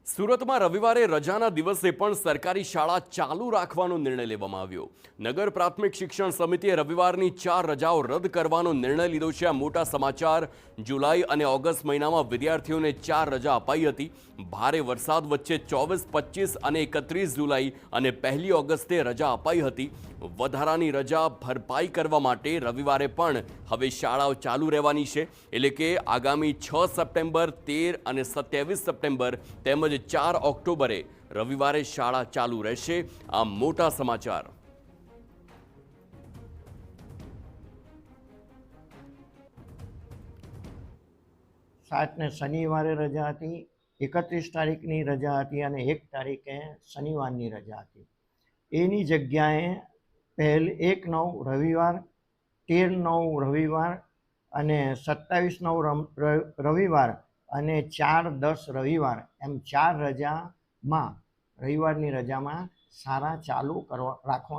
સુરતમાં રવિવારે રજાના દિવસે પણ સરકારી શાળા ચાલુ રાખવાનો નિર્ણય લેવામાં આવ્યો. નગર પ્રાથમિક શિક્ષણ સમિતિએ રવિવારની 4 રજાઓ રદ કરવાનો નિર્ણય લીધો છે. આ મોટા સમાચાર. જુલાઈ અને ઓગસ્ટ મહિનામાં વિદ્યાર્થીઓને 4 રજા અપાઈ હતી. ભારે વરસાદ વચ્ચે 24, 25 અને 31 જુલાઈ અને 1 ઓગસ્ટે રજા અપાઈ હતી. વધારાની રજા ભરપાઈ કરવા માટે રવિવારે પણ હવે શાળાઓ ચાલુ રહેવાની છે. એટલે કે આગામી 6 સપ્ટેમ્બર, 13 અને 27 સપ્ટેમ્બર તેમજ 4 ઓક્ટોબરે રવિવારે શાળા ચાલુ રહેશે. આ મોટા સમાચાર. સાતને શનિવારે રજા હતી, 31 તારીખની રજા હતી અને 1 તારીખે શનિવારની રજા હતી. એની જગ્યાએ 1/9 રવિવાર, 13/9 રવિવાર અને 27/9 રવિવાર અને 4/10 રવિવાર એમ 4 રજામાં રવિવારની રજામાં શાળા ચાલુ રાખવા